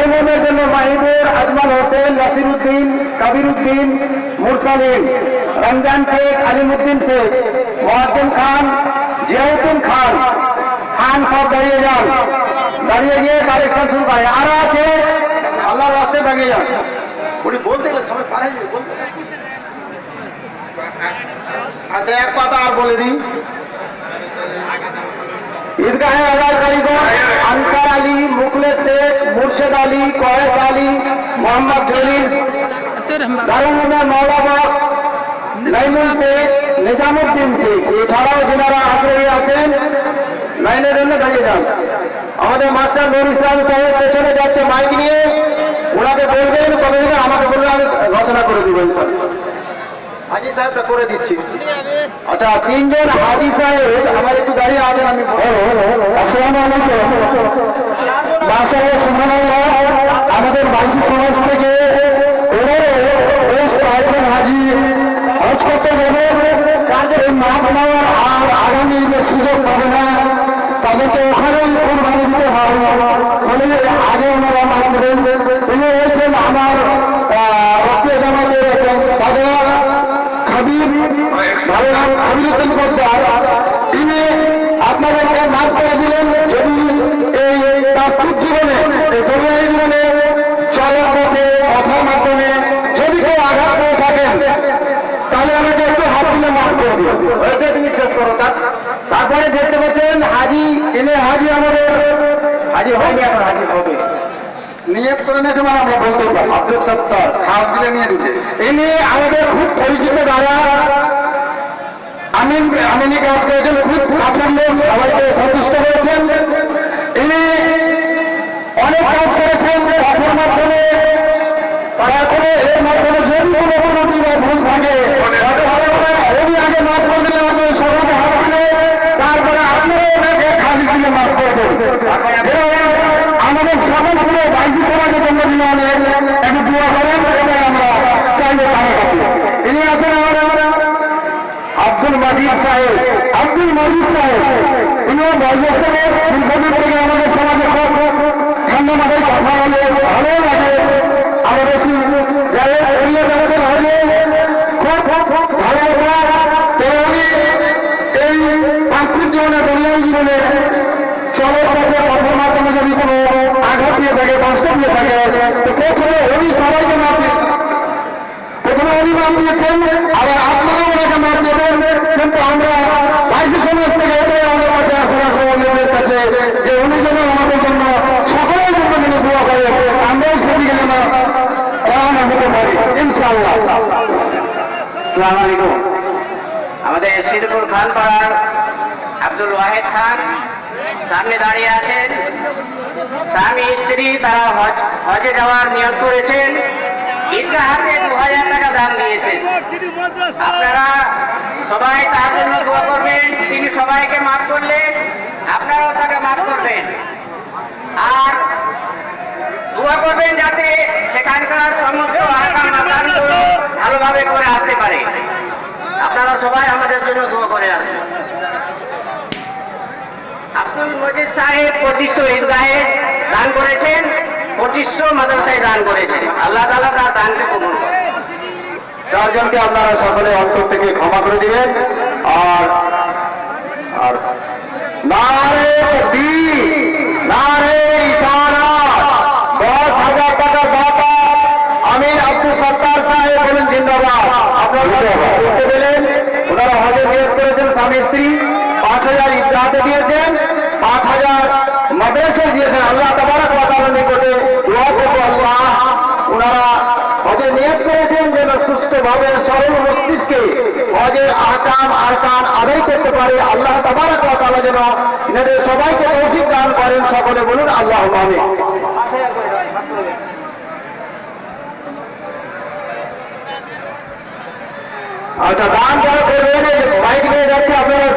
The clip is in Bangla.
হনিমুনের জন্য মাহিদুর, আজমাল হোসেন, নাসিরুদ্দিন, কবিরুদ্দিন, মুরসালিন, রমজান শেখ, আলিমুদ্দিন শেখ, মোয়াজ্জেম খান, জিয়াউদ্দিন খান, খান সব দাঁড়িয়ে যান। দাঁড়িয়ে গিয়ে কালেকশন শুরু করে। আরো আছে, আল্লাহর রাস্তায় দাঁড়িয়ে যান। উনি বলতে গেলে সবাই পারে বলতে। আচ্ছা, এক কথা আর বলে দিই, ঈদগাহে আদার কারিগর আনসার আলী, মুখলেস শেখ, মুর্শেদ আলী, কয়েস আলী, মোহাম্মদ জলিল, দারুল উলুম মওলানা নাইমুল শেখ, নিজামুদ্দিন শেখ, এছাড়াও যারা আগ্রহী আছেন লাইনের জন্য দাঁড়িয়ে যান। আমাদের মাস্টার নুর ইসলাম সাহেব পেছনে যাচ্ছে মাইক নিয়ে, ওনাকে বলবেন কত দিকে, আমাকে বলবেন, আমি ঘোষণা করে দিব ইনশাআল্লাহ। হাজি সাহেবটা করে দিচ্ছি। আচ্ছা, তিনজন হাজি সাহেব আমার একটু দাঁড়িয়ে আছেন, আমি আসসালামু আলাইকুম। মাশাআল্লাহ, সুবহানাল্লাহ, আমাদের বাইশি সমাজ থেকে বেশ কয়েকজন হাজি হজ করতে যাবে। এই মাপ নেওয়ার আর আগামী যে সুযোগ পাবে না, তাদেরকে ওখানেই কোরবানি দিতে হয়। ফলে আগে ওনারা মাপ দেবেন। তিনি হয়েছেন আমার রক্তীয় জামাতের একজন দাদা ভালো নাম খাবিরুদ্দিন পোদ্দার। তিনি আপনাদেরকে মাফ করে দিলেন। যদি এই পার্থিব জীবনে, এই দুনিয়ার জীবনে চলার পথে কথার মাধ্যমে যদি কেউ আঘাত পেয়ে থাকেন, তাহলে আমাকে একটু হাত দিলে মাফ করে দিন। হয়েছে, তুমি শেষ করো। তারপরে দেখতে পাচ্ছেন হাজি, তিনি হাজি আমাদের হাজি হবে, এখন হাজি হবে নিয়ত করে নিয়েছে, মানে আমরা বলতে পারি আব্দুল সত্তার খাস দিলে নিয়ে দিতে। ইনি আমাদের খুব পরিচিত দ্বারা আমিনি কাজ করেছেন, খুব কাছের লোক, সবাইকে সন্তুষ্ট করেছেন। ইনি অনেক কাজ করেছেন কথার মাধ্যমে, তারপরে এর মাধ্যমে যদি কোনো ত্রুটি বা ভুল থাকে উনি আগে মাফ করে দিলে, আপনার সবাইকে হাত দিলে, তারপরে আপনারা ওনাকে খাস দিলে মাফ করে দেবেন। আমাদের সকলগুলো বাইশি সমাজের জন্মদিনে অনেক একটু দোয়া করেন, এটাই আমরা চাইবো তার কাছে। ইনি আছেন আমার আব্দুল মজিদ সাহেব। আব্দুল মজিদ সাহেব ইনিও বয়োজ্যেষ্ঠ লোক, দীর্ঘদিন থেকে আমাদের সমাজে খুব ঠান্ডা মাথায় কথা বলে, ভালো লাগে। আমরা বেশি যাই এড়িয়ে যাচ্ছেন হজে, খুব ভালো কথা। উনি এই পার্থিব জীবনে, দুনিয়ার জীবনে চলার পথে কথার মাধ্যমে যদি কোনো আঘাত দিয়ে থাকে, কষ্ট দিয়ে থাকে, তো প্রথমে উনি সবাইকে মাপ দিয়েছেন। প্রথমে উনি মাপ দিয়েছেন, আবার আপনারা ওনাকে মাপ দেবেন। কিন্তু আমরা বাইশি সমাজ থেকে এটাই আমাদের কাছে আশা রাখবো অন্যদের কাছে, যে উনি যেন আমাদের জন্য, সকলের জন্য যেন দোয়া করে, আমরাও সেদিকে যেন রওনা হতে পারি ইনশাআল্লাহ। আসসালামু আলাইকুম। আমাদের শ্রীপুর খানপাড়ার আব্দুল ওয়াহেদ খান সামনে দাঁড়িয়ে আছেন। স্বামী স্ত্রী তারা হজে যাওয়ার নিয়ত করেছেন। ঈদগাহ হাতে 2000 টাকা দান দিয়েছেন। আপনারা সবাই তার জন্য দোয়া করবেন। তিনি সবাইকে মাফ করলেন, আপনারাও তাকে মাফ করবেন। আর দোয়া করবেন যাতে সেখানকার সমস্ত আকাম আকামগুলো ভালোভাবে করে আসতে পারে। আপনারা সবাই আমাদের জন্য দোয়া করে আসবেন। আব্দুল মজিদ সাহেব 2500 ঈদগাহে দান করেছেন, 2500 মাদ্রাসায় দান করেছেন। আল্লাহ তাআলা তার দানকে কবুল করেন। চারজনকে আপনারা সকলে অন্তর থেকে ক্ষমা করে দিবেন। আর নারে তাকবীর, নারে রিসালাত। 10,000 টাকা দাতা আমির আব্দুল সত্তার সাহেব বলেন জিন্দাবাদ। আপনারা বলতে পেলেন, ওনারা হজে নিয়ত করেছেন স্বামী স্ত্রী। 5,000 ঈদগাহতে দিয়েছেন, 5,000 মাদ্রাসায় দিয়েছেন। আল্লাহ তাবারক ওয়া তাআলার নিকটে দোয়া করব, আল্লাহ ওনারা হজে নিয়ত করেছেন যেন সুস্থভাবে সরল মস্তিষ্কে হজের আহকাম আরকান আদায় করতে পারে। আল্লাহ তাবারক ওয়া তাআলা যেন এনাদের সবাইকে তৌফিক দান করেন। সকলে বলুন আল্লাহুম্মা আমিন। আচ্ছা, দান যারা করবেন, বাইক নিয়ে যাচ্ছে আপনারা